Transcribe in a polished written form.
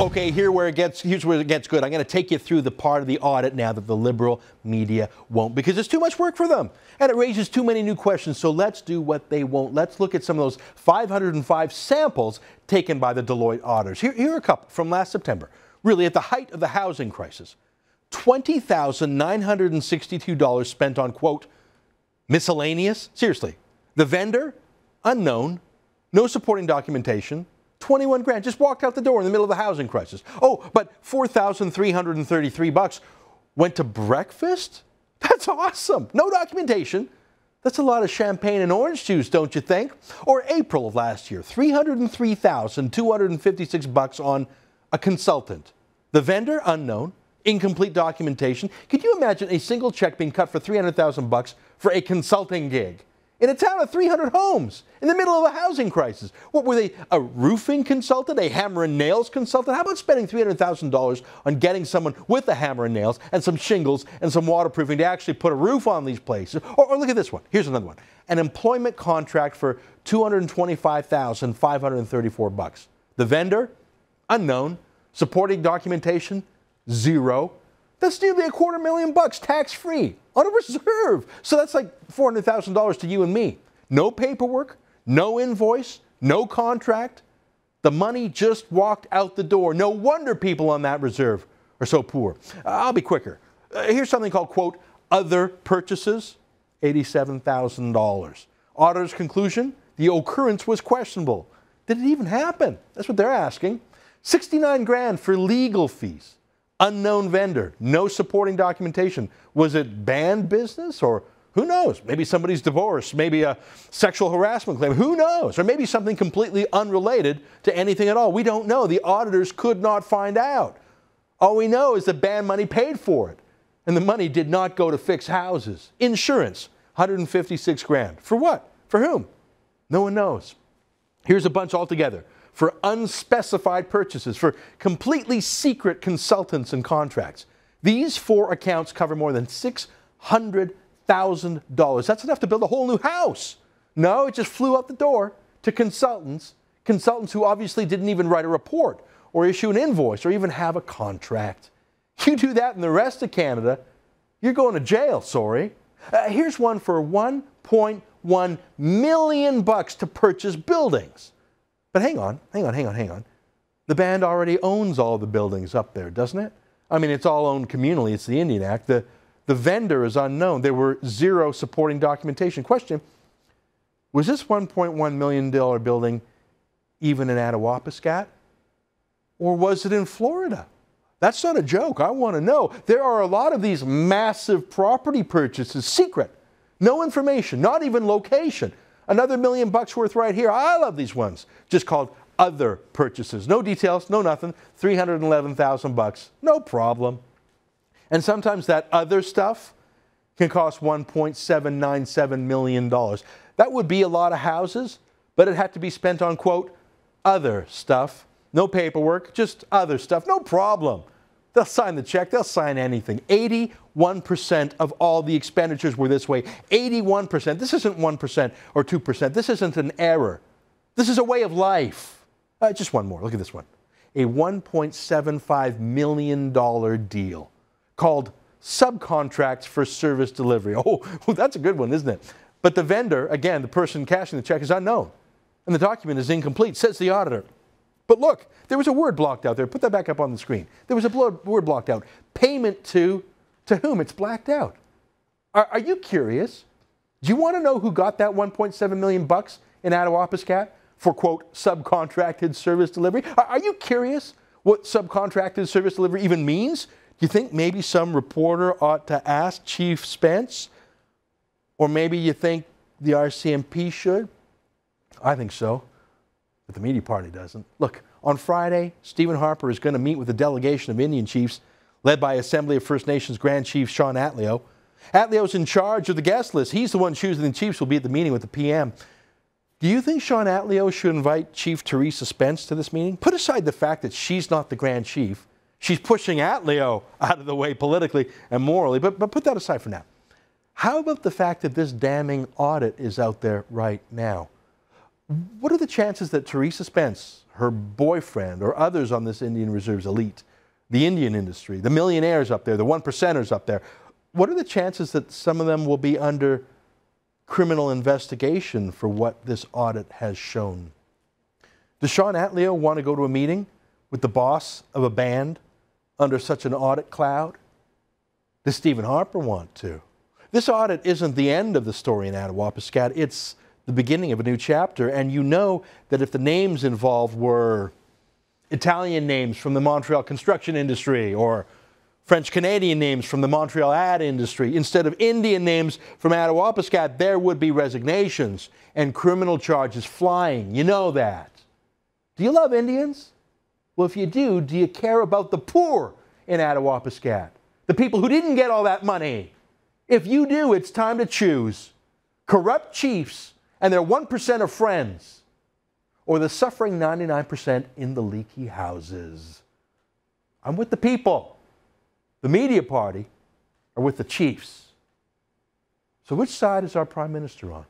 Okay, here's where it gets good. I'm going to take you through the part of the audit now that the liberal media won't, because it's too much work for them. And it raises too many new questions, so let's do what they won't. Let's look at some of those 505 samples taken by the Deloitte auditors. Here are a couple from last September, really at the height of the housing crisis. $20,962 spent on, quote, miscellaneous? Seriously. The vendor? Unknown. No supporting documentation. 21 grand, just walked out the door in the middle of the housing crisis. Oh, but $4,333 went to breakfast? That's awesome. No documentation. That's a lot of champagne and orange juice, don't you think? Or April of last year, $303,256 on a consultant. The vendor, unknown. Incomplete documentation. Could you imagine a single check being cut for $300,000 for a consulting gig in a town of 300 homes in the middle of a housing crisis? What were they, a roofing consultant, a hammer and nails consultant? How about spending $300,000 on getting someone with a hammer and nails and some shingles and some waterproofing to actually put a roof on these places? Or look at this one. Here's another one. An employment contract for $225,534. The vendor, unknown. Supporting documentation, zero. That's nearly $250,000 tax-free on a reserve. So that's like $400,000 to you and me. No paperwork, no invoice, no contract. The money just walked out the door. No wonder people on that reserve are so poor. I'll be quicker. Here's something called, quote, other purchases, $87,000. Auditor's conclusion, the occurrence was questionable. Did it even happen? That's what they're asking. 69 grand for legal fees. Unknown vendor, no supporting documentation. Was it banned business, or who knows? Maybe somebody's divorced, maybe a sexual harassment claim, who knows? Or maybe something completely unrelated to anything at all. We don't know. The auditors could not find out. All we know is the band money paid for it. And the money did not go to fix houses. Insurance, 156 grand. For what? For whom? No one knows. Here's a bunch altogether. For unspecified purchases, for completely secret consultants and contracts. These four accounts cover more than $600,000. That's enough to build a whole new house. No, it just flew out the door to consultants who obviously didn't even write a report or issue an invoice or even have a contract. You do that in the rest of Canada, you're going to jail, sorry. Here's one for $1.1 million to purchase buildings. But hang on. The band already owns all the buildings up there, doesn't it? I mean, it's all owned communally. It's the Indian Act. The vendor is unknown. There were zero supporting documentation. Question, was this $1.1 million building even in Attawapiskat? Or was it in Florida? That's not a joke. I want to know. There are a lot of these massive property purchases, secret. No information, not even location. Another $1 million worth right here. I love these ones. Just called other purchases. No details, no nothing. $311,000. No problem. And sometimes that other stuff can cost $1.797 million. That would be a lot of houses, but it had to be spent on, quote, other stuff. No paperwork, just other stuff. No problem. They'll sign the check. They'll sign anything. 81% of all the expenditures were this way. 81%. This isn't 1% or 2%. This isn't an error. This is a way of life. Just one more. Look at this one. A $1.75 million deal called subcontracts for service delivery. Oh, that's a good one, isn't it? But the vendor, again, the person cashing the check, is unknown. And the document is incomplete, says the auditor. But look, there was a word blocked out there. Put that back up on the screen. There was a word blocked out. Payment to whom? It's blacked out. Are you curious? Do you want to know who got that $1.7 million in Attawapiskat for, quote, subcontracted service delivery? Are you curious what subcontracted service delivery even means? Do you think maybe some reporter ought to ask Chief Spence? Or maybe you think the RCMP should? I think so. But the media party doesn't. Look, on Friday, Stephen Harper is going to meet with a delegation of Indian chiefs led by Assembly of First Nations Grand Chief Sean Atleo. Atleo's in charge of the guest list. He's the one choosing the chiefs who will be at the meeting with the PM. Do you think Sean Atleo should invite Chief Teresa Spence to this meeting? Put aside the fact that she's not the Grand Chief. She's pushing Atleo out of the way politically and morally, but put that aside for now. How about the fact that this damning audit is out there right now? What are the chances that Teresa Spence, her boyfriend, or others on this Indian Reserves elite, the Indian industry, the millionaires up there, the one percenters up there, what are the chances that some of them will be under criminal investigation for what this audit has shown? Does Sean Atleo want to go to a meeting with the boss of a band under such an audit cloud? Does Stephen Harper want to? This audit isn't the end of the story in Attawapiskat. It's the beginning of a new chapter, and you know that if the names involved were Italian names from the Montreal construction industry or French-Canadian names from the Montreal ad industry, instead of Indian names from Attawapiskat, there would be resignations and criminal charges flying. You know that. Do you love Indians? Well, if you do you care about the poor in Attawapiskat? The people who didn't get all that money? If you do, it's time to choose corrupt chiefs and their 1% of friends, or the suffering 99% in the leaky houses. I'm with the people. The media party are with the chiefs. So which side is our Prime Minister on?